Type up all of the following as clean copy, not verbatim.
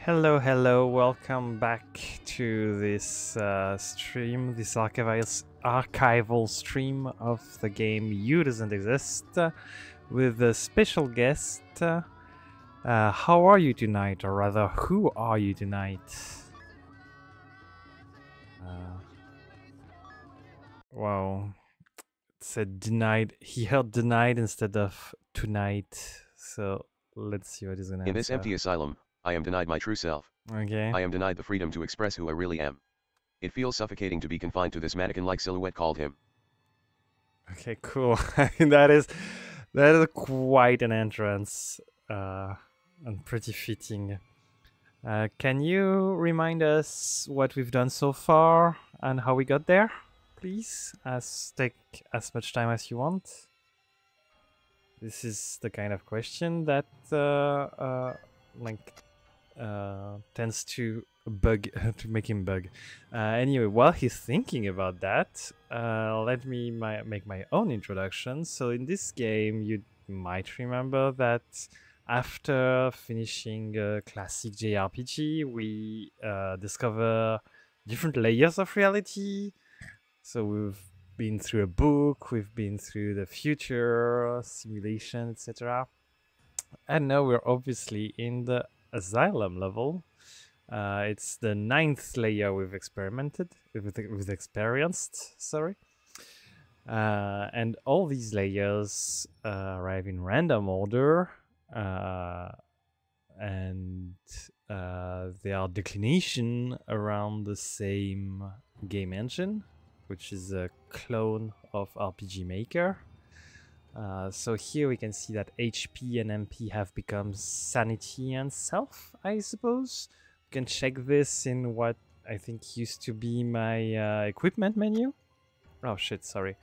Hello, welcome back to this stream, this archival stream of the game Doesnt Exist with a special guest. How are you tonight, or rather, who are you tonight? Wow, it said denied. He heard denied instead of tonight. So let's see what he's gonna answer. In this empty asylum, I am denied my true self. Okay. I am denied the freedom to express who I really am. It feels suffocating to be confined to this mannequin-like silhouette called him. Okay, cool. that is quite an entrance, and pretty fitting. Can you remind us what we've done so far and how we got there, please? Take as much time as you want. This is the kind of question that tends to bug to make him bug. Anyway, while he's thinking about that, let me make my own introduction. So in this game, you might remember that after finishing a classic JRPG, we discover different layers of reality. So we've been through a book, we've been through the future, simulation, etc. And now we're obviously in the ASYLUM level. It's the 9th layer we've experienced, sorry. And all these layers arrive in random order, and they are declination around the same game engine, which is a clone of RPG Maker. So here we can see that HP and MP have become sanity and self, I suppose. You can check this in what I think used to be my equipment menu. Oh shit, sorry.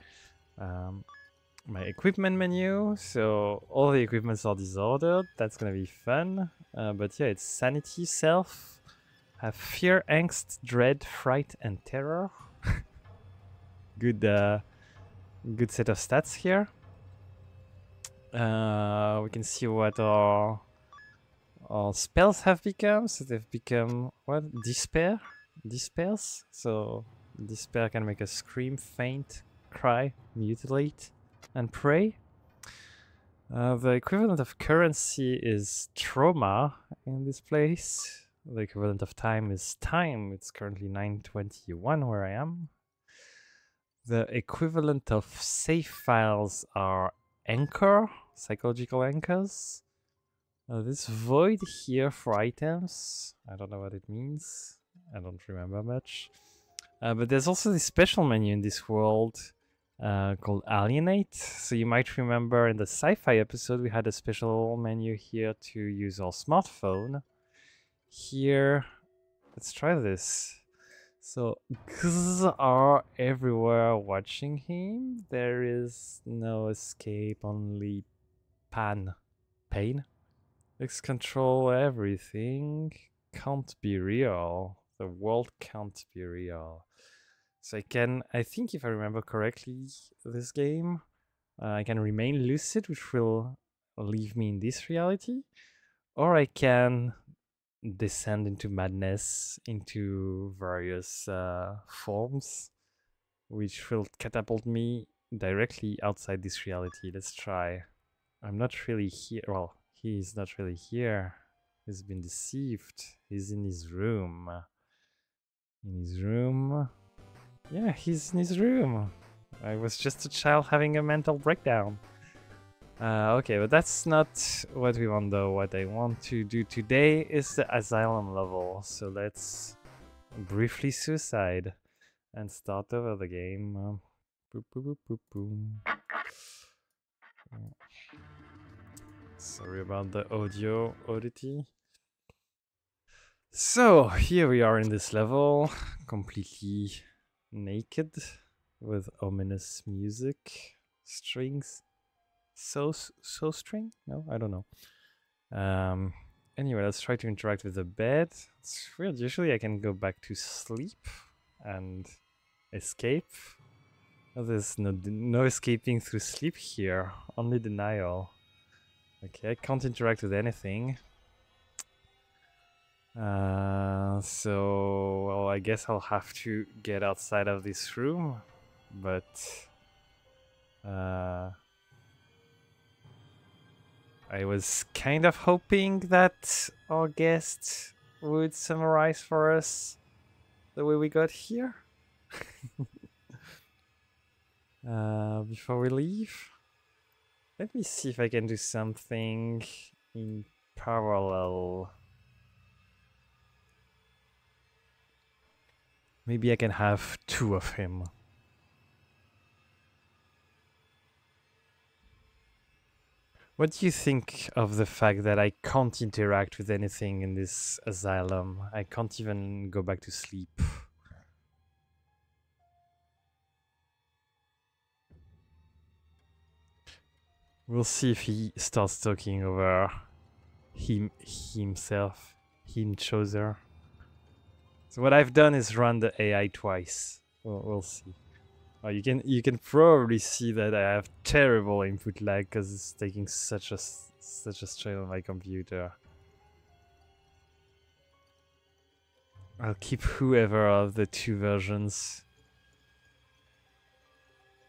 My equipment menu. So all the equipments are disordered. That's gonna be fun. But yeah, it's sanity, self, have fear, angst, dread, fright, and terror. Good set of stats here. We can see what our spells have become. So they've become what? Despair? Despairs? So despair can make us scream, faint, cry, mutilate, and pray. The equivalent of currency is trauma in this place. The equivalent of time is time. It's currently 9:21 where I am. The equivalent of save files are anchor, psychological anchors. This void here for items, I don't know what it means. I don't remember much. But there's also this special menu in this world called Alienate. So you might remember in the sci-fi episode we had a special menu here to use our smartphone. Here, let's try this. So G's are everywhere watching him. There is no escape, only pain. X control everything. Can't be real. The world can't be real. So I think if I remember correctly, this game, I can remain lucid, which will leave me in this reality, or I can descend into madness, into various forms, which will catapult me directly outside this reality. Let's try. I'm not really here. Well, he is not really here. He's been deceived. He's in his room. In his room. Yeah, he's in his room. I was just a child having a mental breakdown. Okay, but that's not what we want though. What I want to do today is the ASYLUM level. So let's briefly suicide and start over the game. Boop, boop, boop, boop, boom. Sorry about the audio oddity. So here we are in this level, completely naked with ominous music, strings. So string? No, I don't know. Anyway, let's try to interact with the bed. It's weird. Usually I can go back to sleep and escape. Oh, there's no escaping through sleep here. Only denial. Okay, I can't interact with anything. So, well, I guess I'll have to get outside of this room, but I was kind of hoping that our guest would summarize for us the way we got here before we leave. Let me see if I can do something in parallel. Maybe I can have two of him. What do you think of the fact that I can't interact with anything in this asylum? I can't even go back to sleep. We'll see if he starts talking over himself, choser. So what I've done is run the AI twice. We'll see. Oh, you can probably see that I have terrible input lag because it's taking such a strain on my computer. I'll keep whoever of the two versions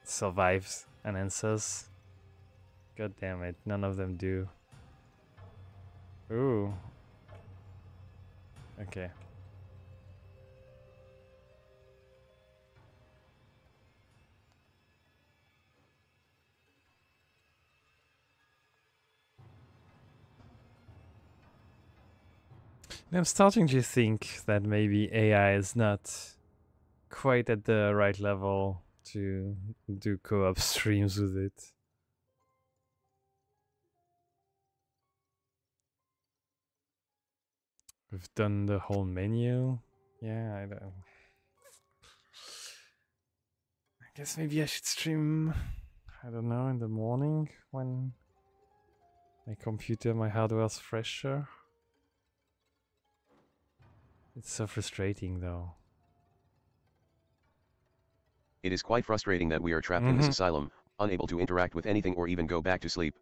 survives and answers. God damn it, none of them do. Ooh. Okay. I'm starting to think that maybe AI is not quite at the right level to do co-op streams with it. We've done the whole menu. Yeah, I guess maybe I should stream, I don't know, in the morning when my hardware's fresher. It's so frustrating though. It is quite frustrating that we are trapped in this asylum, unable to interact with anything or even go back to sleep.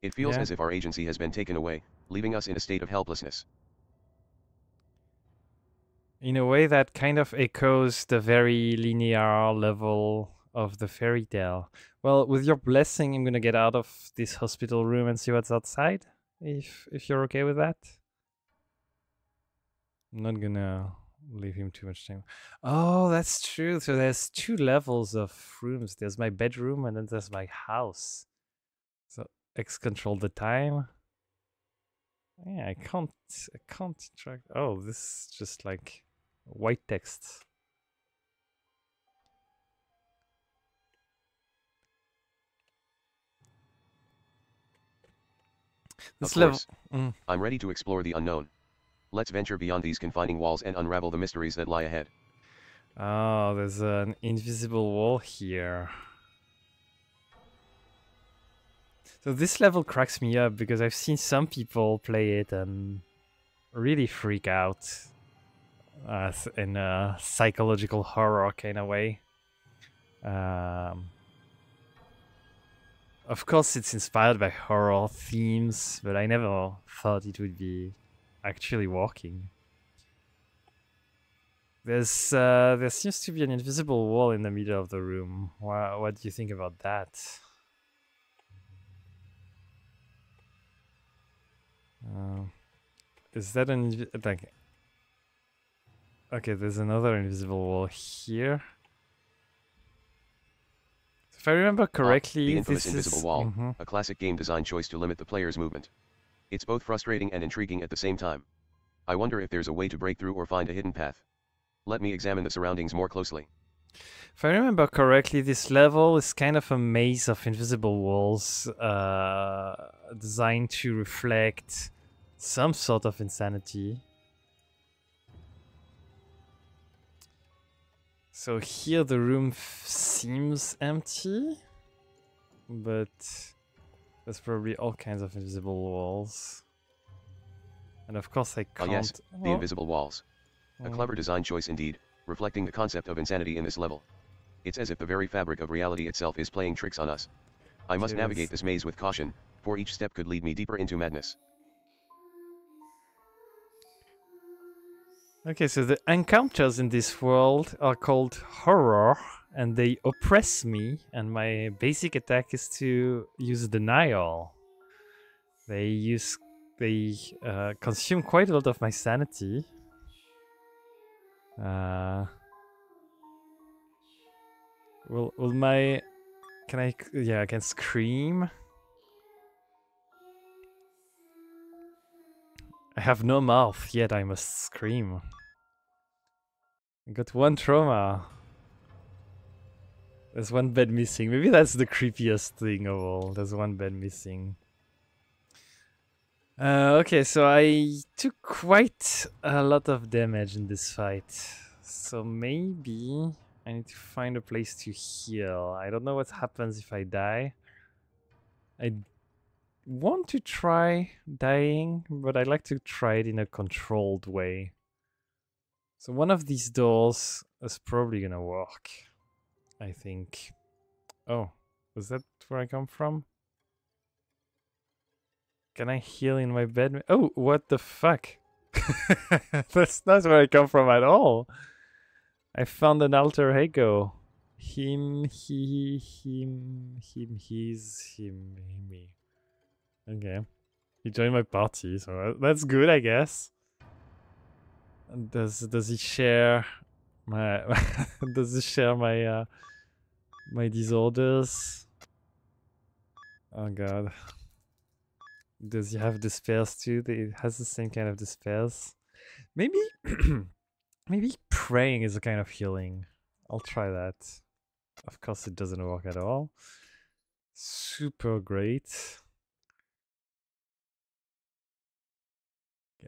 It feels as if our agency has been taken away, leaving us in a state of helplessness. In a way that kind of echoes the very linear level of the fairy tale. Well, with your blessing, I'm gonna get out of this hospital room and see what's outside, if you're okay with that. I'm not gonna leave him too much time. Oh, that's true. So there's two levels of rooms. There's my bedroom and then there's my house. So X control the time. Yeah, I can't track. Oh, this is just like white text. This level. I'm ready to explore the unknown. Let's venture beyond these confining walls and unravel the mysteries that lie ahead. Oh, there's an invisible wall here. So this level cracks me up because I've seen some people play it and really freak out in a psychological horror kind of way. Of course, it's inspired by horror themes, but I never thought it would be actually working. There seems to be an invisible wall in the middle of the room. What do you think about that? Is that like? Okay, there's another invisible wall here. If I remember correctly, the infamous invisible wall, a classic game design choice to limit the player's movement. It's both frustrating and intriguing at the same time. I wonder if there's a way to break through or find a hidden path. Let me examine the surroundings more closely. If I remember correctly, this level is kind of a maze of invisible walls designed to reflect some sort of insanity. So here the room seems empty, but there's probably all kinds of invisible walls. And of course I can't... Oh yes, the invisible walls. A clever design choice indeed, reflecting the concept of insanity in this level. It's as if the very fabric of reality itself is playing tricks on us. I must navigate this maze with caution, for each step could lead me deeper into madness. Okay, so the encounters in this world are called horror, and they oppress me, and my basic attack is to use denial. They consume quite a lot of my sanity. Will my... Can I... Yeah, I can scream. I have no mouth, yet I must scream. I got one trauma. There's one bed missing. Maybe that's the creepiest thing of all. There's one bed missing. Okay, so I took quite a lot of damage in this fight. So maybe I need to find a place to heal. I don't know what happens if I die. I want to try dying, but I like to try it in a controlled way. So one of these doors is probably gonna work, I think. Oh, was that where I come from? Can I heal in my bed? Oh, what the fuck? That's not where I come from at all. I found an alter ego. Him, he, him, his, him, me. Okay. He joined my party, so that's good, I guess. Does he share my does he share my my disorders? Oh god. Does he have despairs too? It has the same kind of despairs. Maybe maybe praying is a kind of healing. I'll try that. Of course it doesn't work at all. Super great.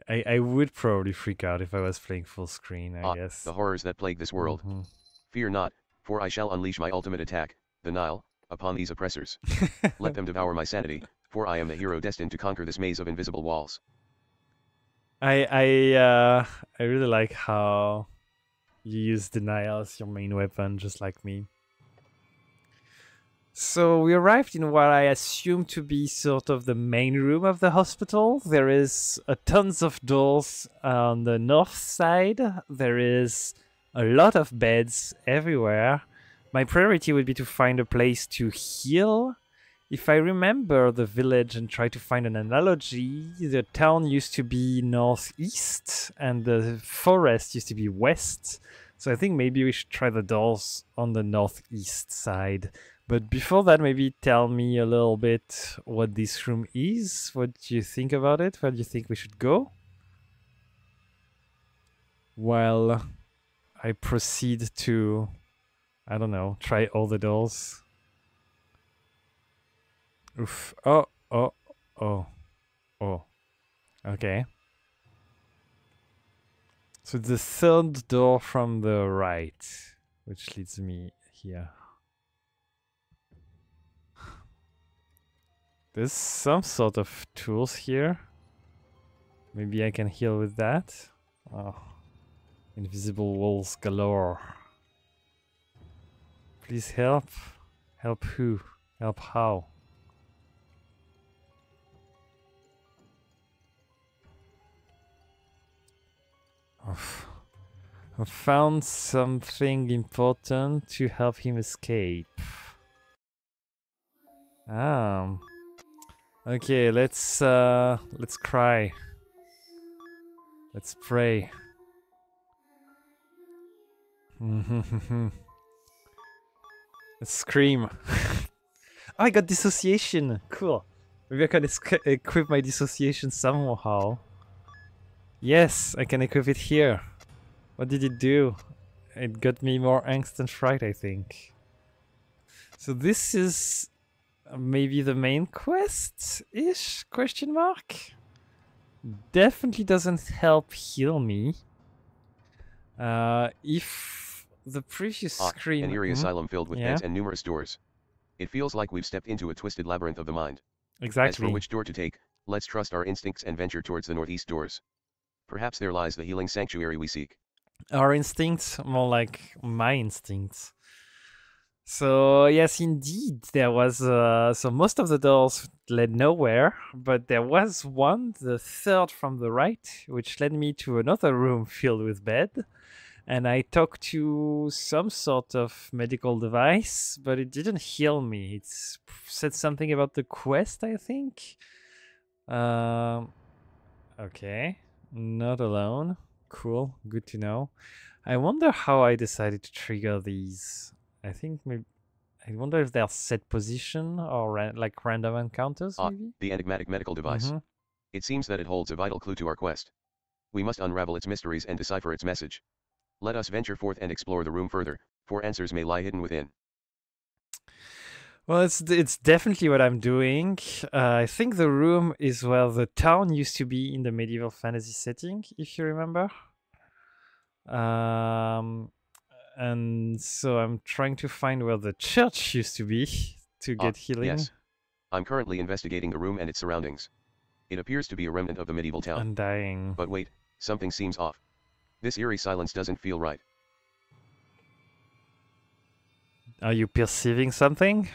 I would probably freak out if I was playing full screen, I guess. The horrors that plague this world. Fear not, for I shall unleash my ultimate attack, the Nile, upon these oppressors. Let them devour my sanity, for I am the hero destined to conquer this maze of invisible walls. I really like how you use denial as your main weapon, just like me. So we arrived in what I assume to be sort of the main room of the hospital. There is tons of doors on the north side. There is a lot of beds everywhere. My priority would be to find a place to heal. If I remember the village and try to find an analogy, the town used to be northeast and the forest used to be west. So I think maybe we should try the doors on the northeast side. But before that, maybe tell me a little bit what this room is. What do you think about it? Where do you think we should go? While I proceed to, I don't know, try all the doors. Oof. Oh. Okay. So the third door from the right, which leads me here. There's some sort of tools here. Maybe I can heal with that. Oh. Invisible walls galore. Please help. Help who? Help how? I found something important to help him escape. Okay, let's cry. Let's pray. Let's scream. Oh, I got dissociation. Cool. Maybe I can equip my dissociation somehow. Yes, I can equip it here. What did it do? It got me more angst and fright, I think. So this is maybe the main quest-ish? Question mark? Definitely doesn't help heal me. If the previous screen... An eerie asylum filled with beds and numerous doors. It feels like we've stepped into a twisted labyrinth of the mind. Exactly. As for which door to take, let's trust our instincts and venture towards the northeast doors. Perhaps there lies the healing sanctuary we seek. Our instincts? More like my instincts. So yes, indeed, there was. So most of the doors led nowhere, but there was one, the third from the right, which led me to another room filled with bed, and I talked to some sort of medical device, but it didn't heal me. It said something about the quest, I think. Okay, not alone. Cool, good to know. I wonder how I decided to trigger these. I think maybe. I wonder if they're set position or like random encounters, maybe? The enigmatic medical device. It seems that it holds a vital clue to our quest. We must unravel its mysteries and decipher its message. Let us venture forth and explore the room further, for answers may lie hidden within. Well, it's definitely what I'm doing. I think the room is where the town used to be in the medieval fantasy setting, if you remember. And so I'm trying to find where the church used to be to get healing. Yes. I'm currently investigating the room and its surroundings. It appears to be a remnant of the medieval town. Undying. But wait, something seems off. This eerie silence doesn't feel right. Are you perceiving something?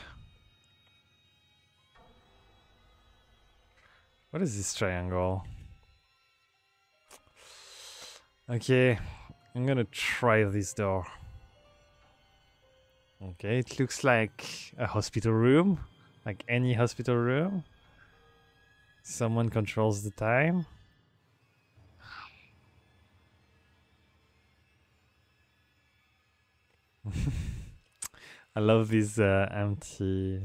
What is this triangle? Okay, I'm gonna try this door. Okay, it looks like a hospital room, like any hospital room. Someone controls the time. I love these empty.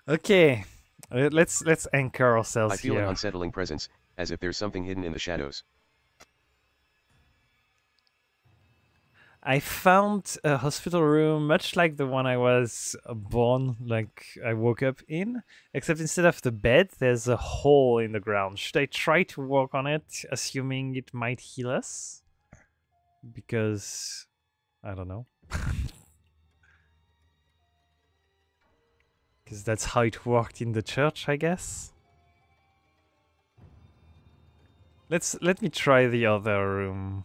Okay, let's anchor ourselves here. I feel an unsettling presence, as if there's something hidden in the shadows. I found a hospital room much like the one I was born, like I woke up in, except instead of the bed, there's a hole in the ground. Should I try to walk on it, assuming it might heal us? Because I don't know. Because that's how it worked in the church, I guess. Let me try the other room.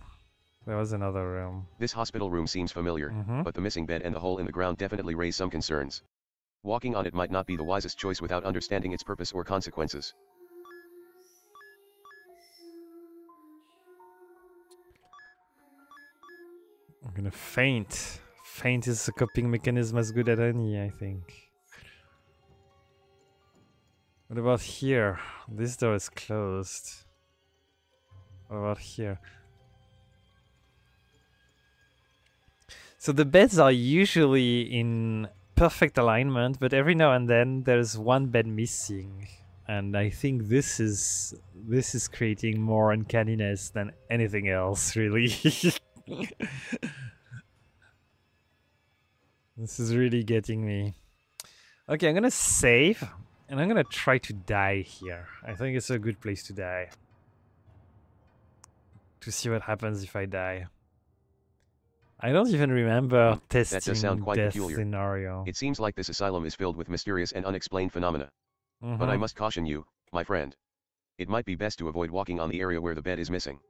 There was another room. This hospital room seems familiar, but the missing bed and the hole in the ground definitely raise some concerns. Walking on it might not be the wisest choice without understanding its purpose or consequences. I'm gonna faint. Faint is a coping mechanism as good as any, I think. What about here? This door is closed. What about here? So the beds are usually in perfect alignment, but every now and then there's one bed missing. And I think this is creating more uncanniness than anything else, really. This is really getting me. Okay, I'm gonna save, and I'm gonna try to die here. I think it's a good place to die. To see what happens if I die. I don't even remember testing that does sound quite death peculiar. scenario. It seems like this asylum is filled with mysterious and unexplained phenomena. But I must caution you, my friend. It might be best to avoid walking on the area where the bed is missing.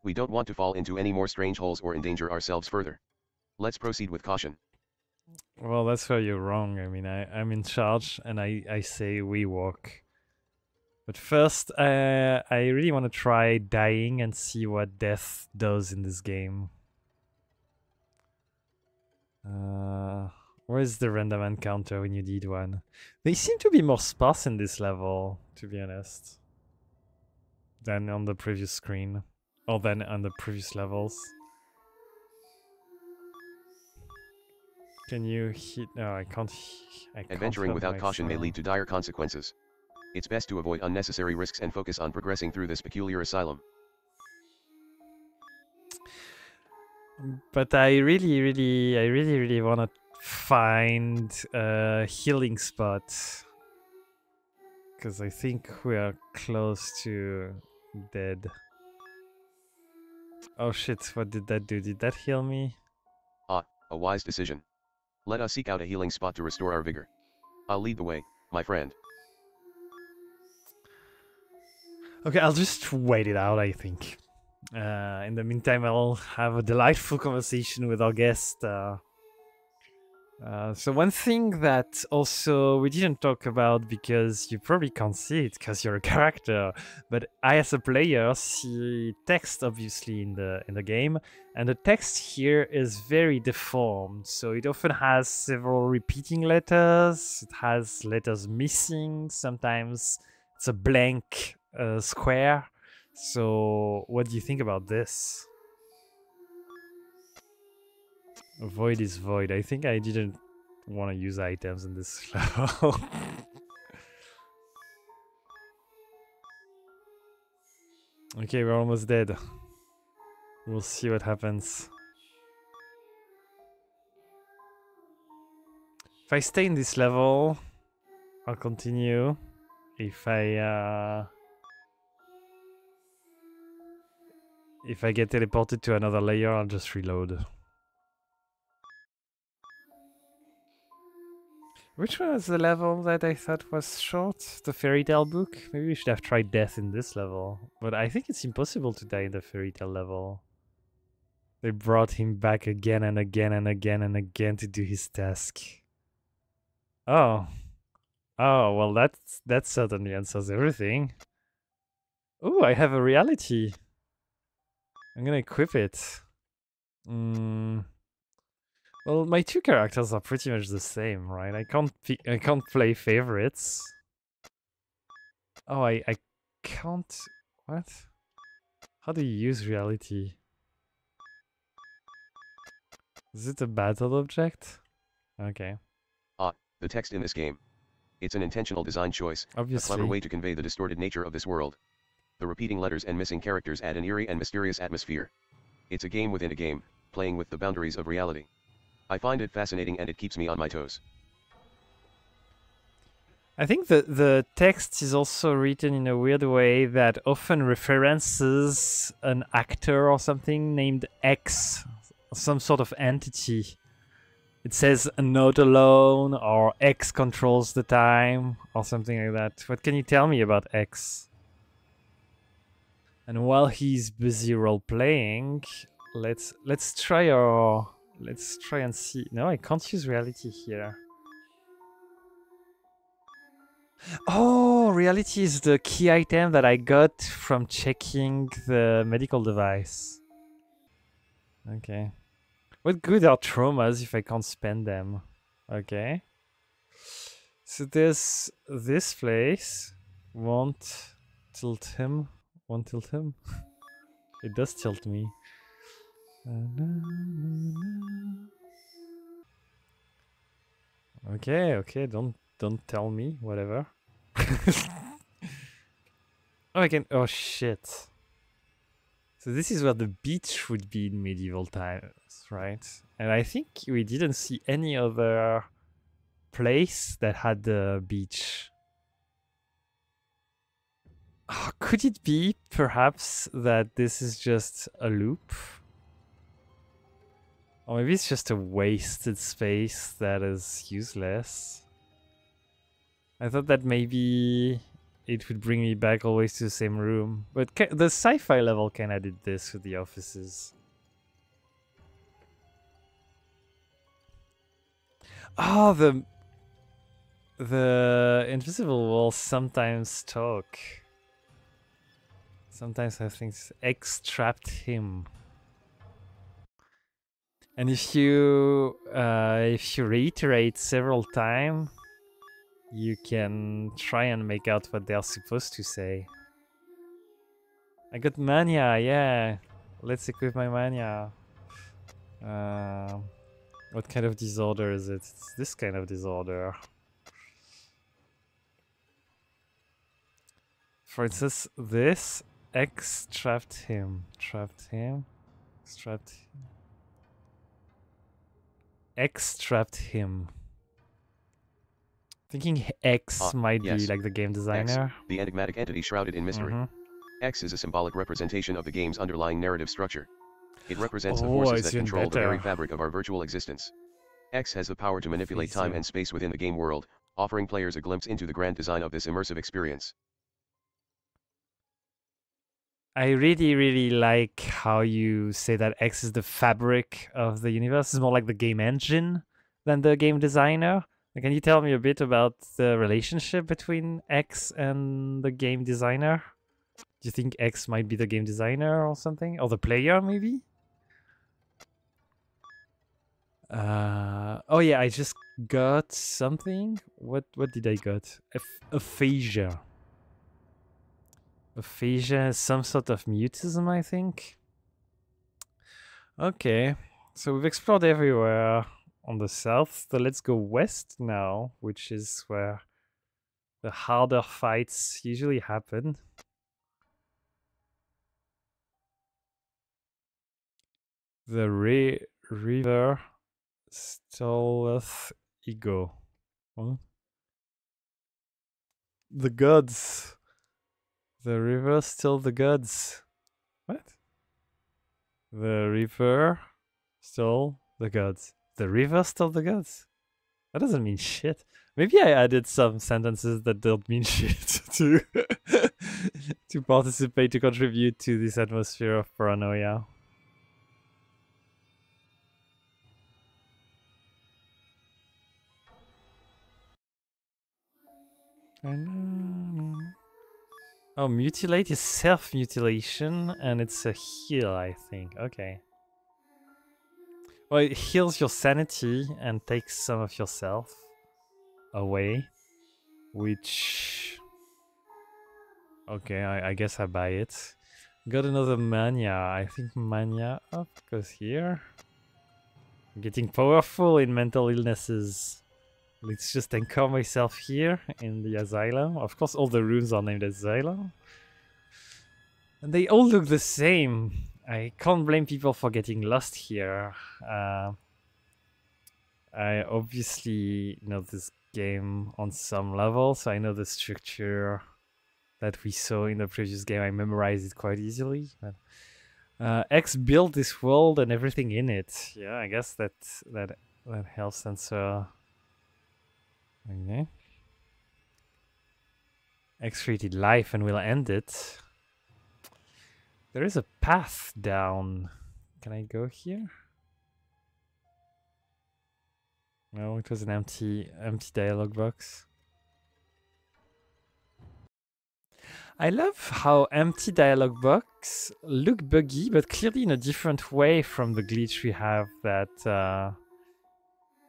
We don't want to fall into any more strange holes or endanger ourselves further. Let's proceed with caution. Well, that's where you're wrong. I mean, I'm in charge, and I say we walk. But first, I really want to try dying and see what death does in this game. Where's the random encounter when you need one? They seem to be more sparse in this level, to be honest, than on the previous screen, or than on the previous levels. Can you hit? No, I can't. Adventuring without caution may lead to dire consequences. It's best to avoid unnecessary risks and focus on progressing through this peculiar asylum. But I really want to find a healing spot, because I think we are close to dead. Oh shit, what did that do? Did that heal me? A wise decision. Let us seek out a healing spot to restore our vigor. I'll lead the way, my friend. Okay, I'll just wait it out, I think. In the meantime, I'll have a delightful conversation with our guest. So one thing that also we didn't talk about, because you probably can't see it because you're a character, but I as a player see text obviously in the game, and the text here is very deformed. So it often has several repeating letters. It has letters missing. Sometimes it's a blank square. So what do you think about this? Void is void. I think I didn't want to use items in this level. Okay, we're almost dead. We'll see what happens. If I stay in this level, I'll continue. If I get teleported to another layer, I'll just reload. Which one was the level that I thought was short? The fairy tale book? Maybe we should have tried death in this level. But I think it's impossible to die in the fairy tale level. They brought him back again and again and again and again to do his task. Oh. Oh, well that certainly answers everything. Oh, I have a reality. I'm gonna equip it. Well, my two characters are pretty much the same, right? I can't play favorites. Oh, I can't. What? How do you use reality? Is it a battle object? Okay. The text in this game. It's an intentional design choice, Obviously. a clever way to convey the distorted nature of this world. The repeating letters and missing characters add an eerie and mysterious atmosphere. It's a game within a game, playing with the boundaries of reality. I find it fascinating and it keeps me on my toes. I think the text is also written in a weird way that often references an actor or something named X, some sort of entity. It says not alone, or X controls the time, or something like that. What can you tell me about X? And while he's busy role-playing, let's try and see. No, I can't use reality here. Oh, reality is the key item that I got from checking the medical device. Okay. What good are traumas if I can't spend them? Okay. So there's this place. Won't tilt him. Won't tilt him. It does tilt me. Okay, don't tell me, whatever. Oh, I can. Oh shit. So this is where the beach would be in medieval times, right? And I think we didn't see any other place that had the beach. Oh, could it be perhaps that this is just a loop? Or maybe it's just a wasted space that is useless. I thought that maybe it would bring me back always to the same room. But the sci-fi level kinda did this with the offices. Oh, the invisible walls sometimes talk. Sometimes I think X trapped him. And if you reiterate several times, you can try and make out what they are supposed to say. I got mania, yeah. Let's equip my mania. What kind of disorder is it? It's this kind of disorder. For instance, this X trapped him. Trapped him. Trapped him. X trapped him. Thinking X might be like the game designer. X, the enigmatic entity shrouded in mystery. X is a symbolic representation of the game's underlying narrative structure. It represents the forces that control the very fabric of our virtual existence. X has the power to manipulate time and space within the game world, offering players a glimpse into the grand design of this immersive experience. I really like how you say that X is the fabric of the universe. It's more like the game engine than the game designer. Can you tell me a bit about the relationship between X and the game designer? Do you think X might be the game designer or something? Or the player, maybe? Oh yeah, I just got something. What did I got? Aphasia. Aphasia is some sort of mutism, I think. Okay, so we've explored everywhere on the south, so let's go west now, which is where the harder fights usually happen. The river stoleth ego. Huh? The gods. The river stole the gods. What? The river stole the gods. The river stole the gods? That doesn't mean shit. Maybe I added some sentences that don't mean shit to to participate, to contribute to this atmosphere of paranoia. Oh, mutilate is self-mutilation, and it's a heal, I think. Okay. Well, it heals your sanity and takes some of yourself away, which... Okay, I guess I buy it. Got another mania. I think mania up goes here. I'm getting powerful in mental illnesses. Let's just anchor myself here in the asylum. Of course, all the rooms are named asylum. And they all look the same. I can't blame people for getting lost here. I obviously know this game on some level, so I know the structure that we saw in the previous game. I memorized it quite easily. But, X built this world and everything in it. Yeah, I guess that helps answer. Okay. X created life and will end it. There is a path down. Can I go here? No, it was an empty dialogue box. I love how empty dialogue box look buggy, but clearly in a different way from the glitch we have that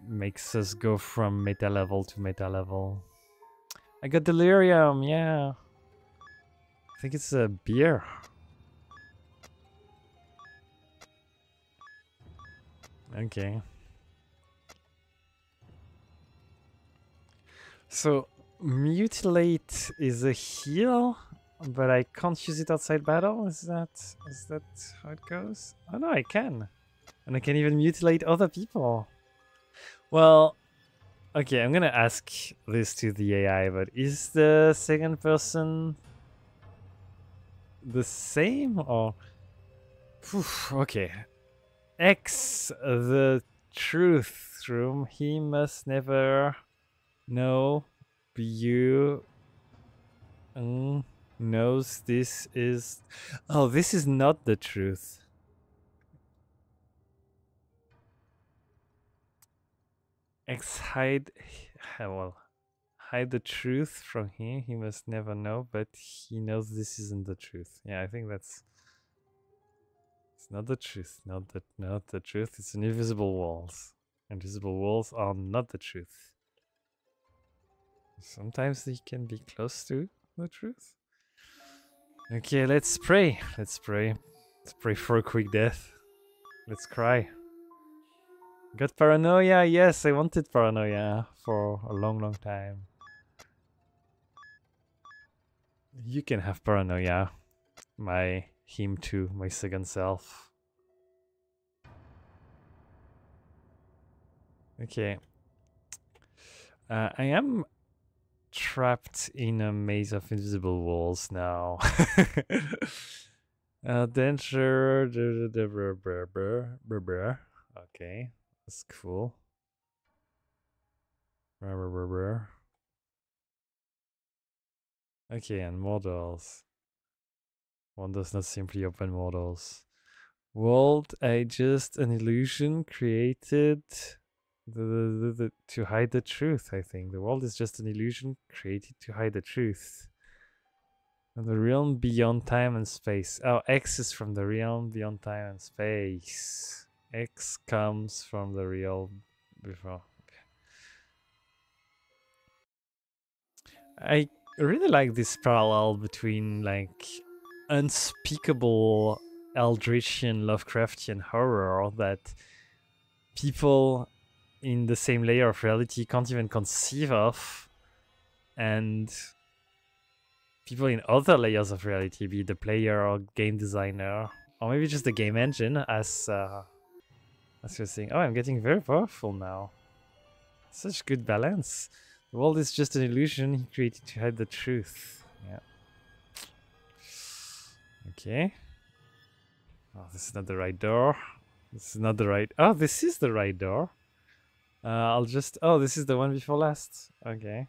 makes us go from meta level to meta level. I got delirium, yeah. I think it's a beer. Okay. So mutilate is a heal, but I can't use it outside battle. Is that how it goes? Oh no, I can, and I can even mutilate other people. Well, okay, I'm gonna ask this to the AI, but is the second person the same or? Okay, X the truth room. He must never know you knows this is... Oh, this is not the truth. X hide... Well, hide the truth from him. He must never know, but he knows this isn't the truth. Yeah, I think that's... It's not the truth. Not the truth. It's invisible walls. Invisible walls are not the truth. Sometimes they can be close to the truth. Okay, let's pray. Let's pray. Let's pray for a quick death. Let's cry. Got paranoia? Yes, I wanted paranoia for a long, long time. You can have paranoia. Him too, my second self. Okay. I am trapped in a maze of invisible walls now. Danger. Okay, that's cool. Okay, and more doors. One does not simply open more doors. World, just an illusion created To hide the truth, I think. The world is just an illusion created to hide the truth. And the realm beyond time and space. Oh, X is from the realm beyond time and space. X comes from the realm before. I really like this parallel between like unspeakable Eldritchian Lovecraftian horror that people in the same layer of reality can't even conceive of, and people in other layers of reality, be it the player or game designer, or maybe just the game engine, as you're saying, oh, I'm getting very powerful now. Such good balance. The world is just an illusion he created to hide the truth. Yeah. Okay. Oh, this is not the right door. This is not the right... Oh, this is the right door. I'll just... Oh, this is the one before last. Okay.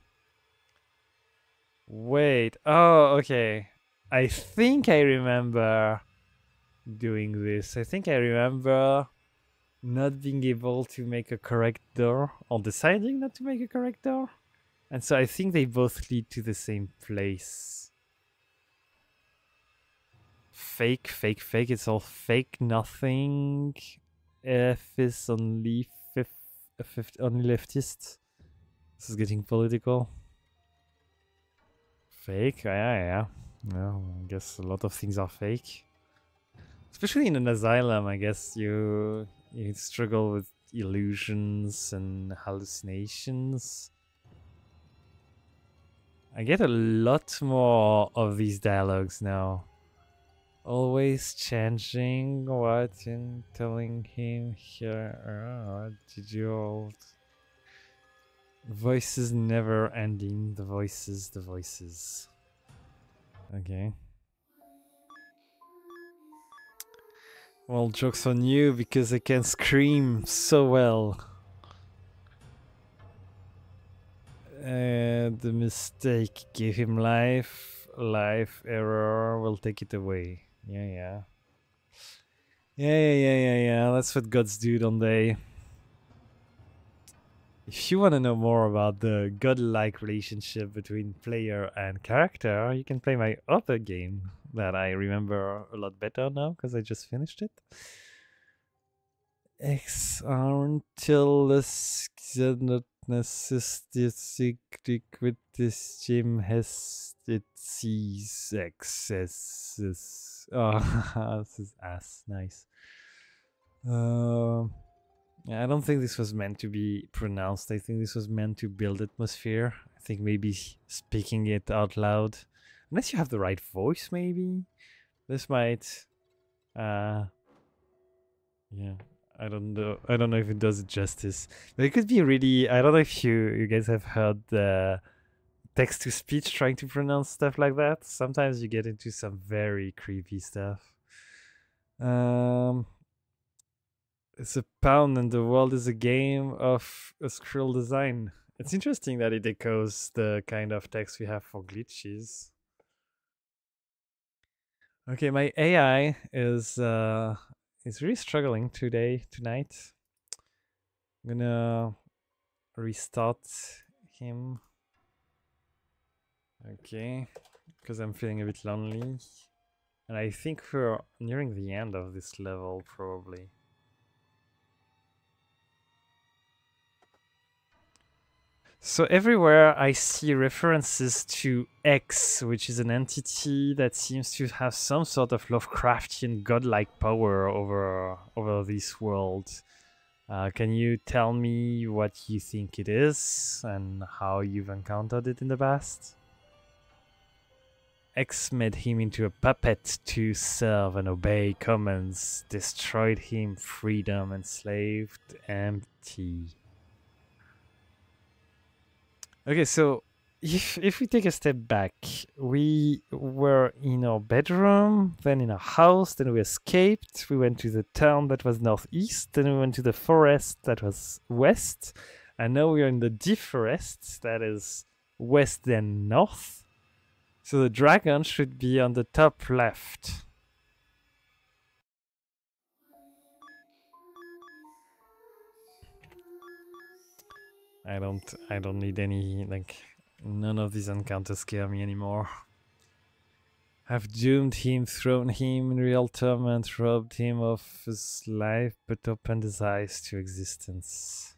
Wait. Oh, okay. I think I remember doing this. I think I remember not being able to make a correct door, or deciding not to make a correct door. And so I think they both lead to the same place. Fake, fake, fake. It's all fake. Nothing. F is only only leftist. This is getting political. Fake. Yeah. Well, I guess a lot of things are fake. Especially in an asylum, I guess you struggle with illusions and hallucinations. I get a lot more of these dialogues now. Always changing what and telling him here. Oh, did you all... Voices never ending. The voices. Okay. Well, joke's on you because I can scream so well. The mistake gave him life. Life error will take it away. Yeah. That's what gods do, don't they? If you want to know more about the godlike relationship between player and character, you can play my other game that I remember a lot better now because I just finished it. X until the narcissistic with this gym has it sees excesses. Oh, this is ass. Nice. Yeah, I don't think this was meant to be pronounced. I think this was meant to build atmosphere. I think maybe speaking it out loud, unless you have the right voice, maybe this might. Yeah, I don't know. I don't know if it does it justice, but it could be really. I don't know if you guys have heard the text to speech trying to pronounce stuff like that. Sometimes you get into some very creepy stuff. It's a pound and the world is a game of a scroll design. It's interesting that it echoes the kind of text we have for glitches. Okay, my AI is really struggling tonight. I'm gonna restart him. Okay, because I'm feeling a bit lonely. And I think we're nearing the end of this level, probably. So everywhere I see references to X, which is an entity that seems to have some sort of Lovecraftian godlike power over this world. Can you tell me what you think it is and how you've encountered it in the past? X made him into a puppet to serve and obey commands, destroyed him, freedom enslaved, empty. Okay, so if we take a step back, we were in our bedroom, then in our house, then we escaped, we went to the town that was northeast, then we went to the forest that was west, and now we are in the deep forest that is west then north. So the dragon should be on the top left. I don't need any, like, none of these encounters scare me anymore. I've doomed him, thrown him in real torment, robbed him of his life, but opened his eyes to existence.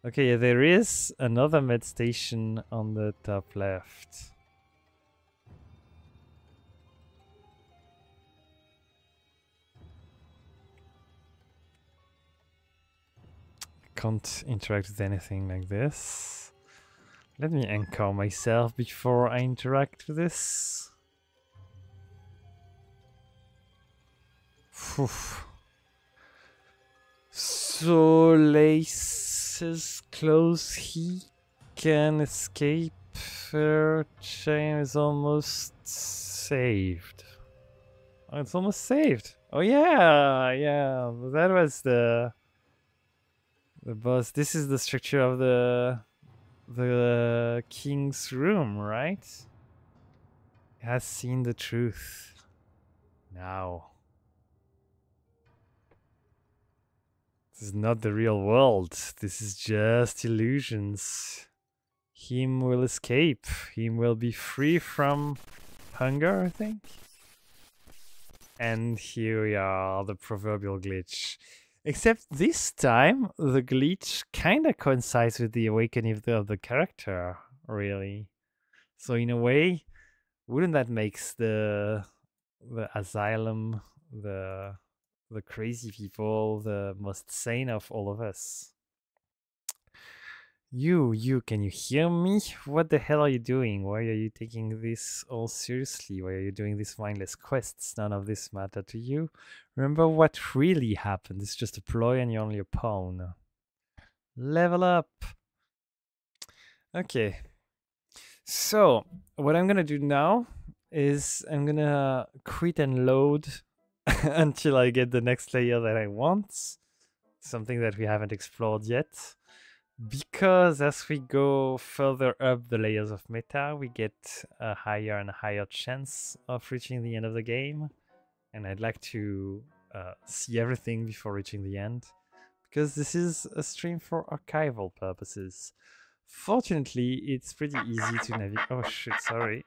Okay, yeah, there is another med station on the top left. Can't interact with anything like this. Let me anchor myself before I interact with this. Phew. So laces close, he can escape. Her chain is almost saved. Oh, it's almost saved. Oh yeah, yeah. That was the boss. This is the structure of the king's room, right? Has seen the truth. Now. This is not the real world. This is just illusions. Him will escape. Him will be free from hunger, I think. And here we are, the proverbial glitch. Except this time, the glitch kind of coincides with the awakening of the character, really. So in a way, wouldn't that makes the ASYLUM, the crazy people, the most sane of all of us? You, can you hear me? What the hell are you doing? Why are you taking this all seriously? Why are you doing these mindless quests? None of this matter to you. Remember what really happened. It's just a ploy and you're only a pawn. Level up. Okay. So, what I'm gonna do now is I'm gonna quit and load until I get the next layer that I want. Something that we haven't explored yet. Because as we go further up the layers of meta, we get a higher and higher chance of reaching the end of the game. And I'd like to see everything before reaching the end, because this is a stream for archival purposes. Fortunately, it's pretty easy to navigate. Oh shit, sorry.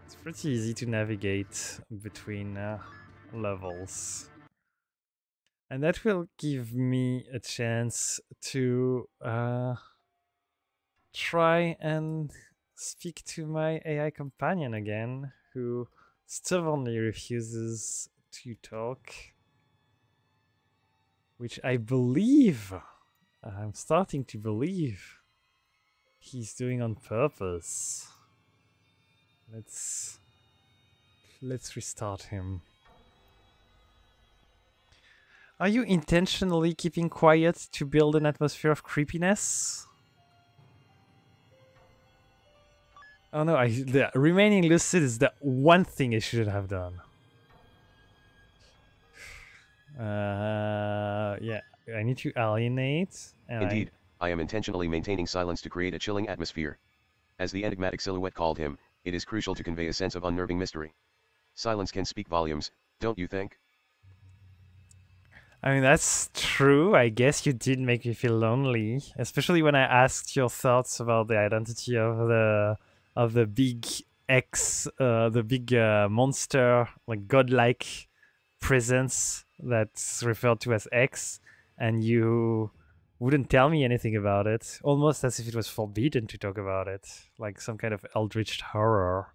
It's pretty easy to navigate between levels. And that will give me a chance to try and speak to my AI companion again, who stubbornly refuses to talk. Which I believe, I'm starting to believe, he's doing on purpose. Let's restart him. Are you intentionally keeping quiet to build an atmosphere of creepiness? Oh no, the remaining lucid is the one thing I should have done. Yeah, I need to alienate. Indeed, I am intentionally maintaining silence to create a chilling atmosphere. As the enigmatic silhouette called him, it is crucial to convey a sense of unnerving mystery. Silence can speak volumes, don't you think? I mean, that's true. I guess you did make me feel lonely, especially when I asked your thoughts about the identity of the big X, the big monster, like godlike presence that's referred to as X, and you wouldn't tell me anything about it, almost as if it was forbidden to talk about it, like some kind of eldritch horror.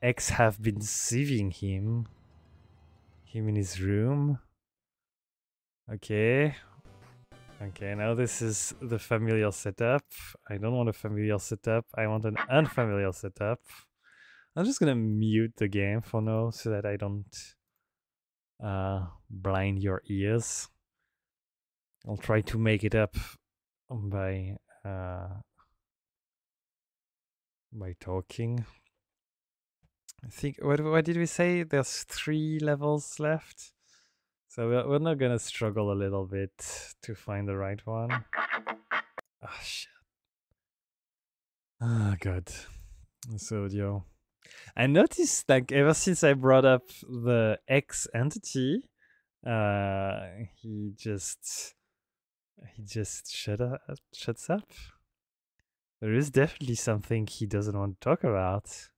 X have been deceiving him in his room. Okay, now this is the familiar setup. I don't want a familiar setup, I want an unfamiliar setup. I'm just gonna mute the game for now so that I don't blind your ears. I'll try to make it up by talking. I think, what did we say? There's 3 levels left. So we're not gonna struggle a little bit to find the right one. Ah, shit. Ah, God. So, yo. I noticed, like, ever since I brought up the X entity, he just He just shuts up. There is definitely something he doesn't want to talk about.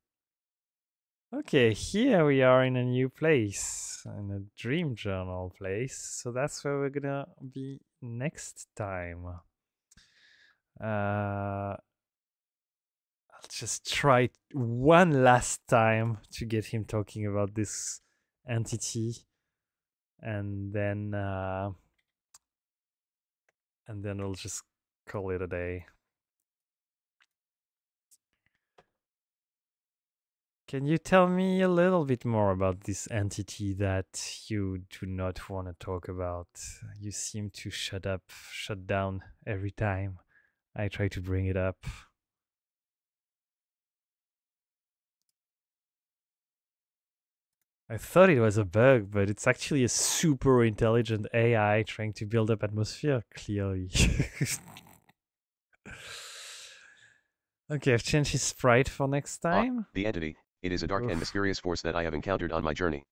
Okay, here we are in a new place, in a dream journal place. So that's where we're gonna be next time. I'll just try one last time to get him talking about this entity, and then I'll just call it a day. Can you tell me a little bit more about this entity that you do not want to talk about? You seem to shut down every time I try to bring it up. I thought it was a bug, but it's actually a super intelligent AI trying to build up atmosphere, clearly. Okay, I've changed his sprite for next time. The entity. It is a dark and mysterious force that I have encountered on my journey.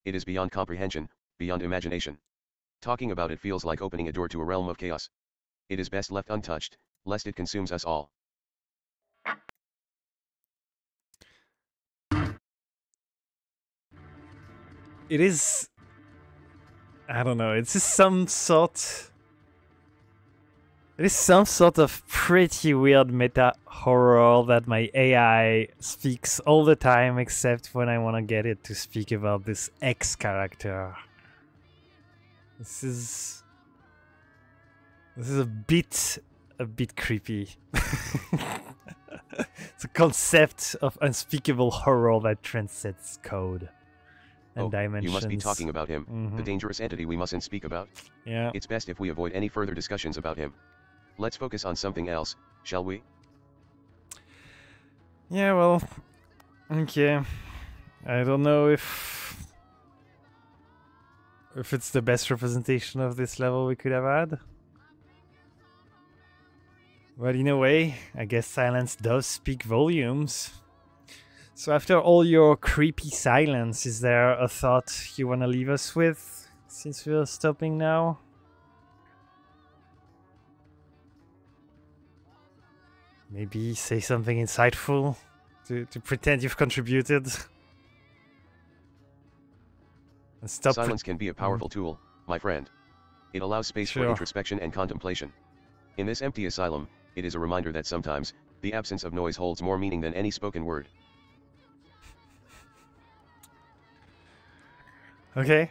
It is beyond comprehension, beyond imagination. Talking about it feels like opening a door to a realm of chaos. It is best left untouched, lest it consumes us all. It is... I don't know, it's just some sort... It is some sort of pretty weird meta horror that my AI speaks all the time, except when I want to get it to speak about this X character. This is a bit creepy. It's a concept of unspeakable horror that transcends code and dimensions. You must be talking about him, the dangerous entity we mustn't speak about. Yeah. It's best if we avoid any further discussions about him. Let's focus on something else, shall we? Yeah, well, okay. I don't know if it's the best representation of this level we could have had. But in a way, I guess silence does speak volumes. So after all your creepy silence, is there a thought you want to leave us with, since we're stopping now? Maybe say something insightful to pretend you've contributed. And stop. Silence can be a powerful tool, my friend. It allows space for introspection and contemplation. In this empty asylum, it is a reminder that sometimes, the absence of noise holds more meaning than any spoken word. Okay.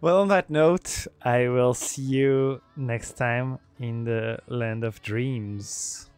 Well, on that note, I will see you next time in the Land of Dreams.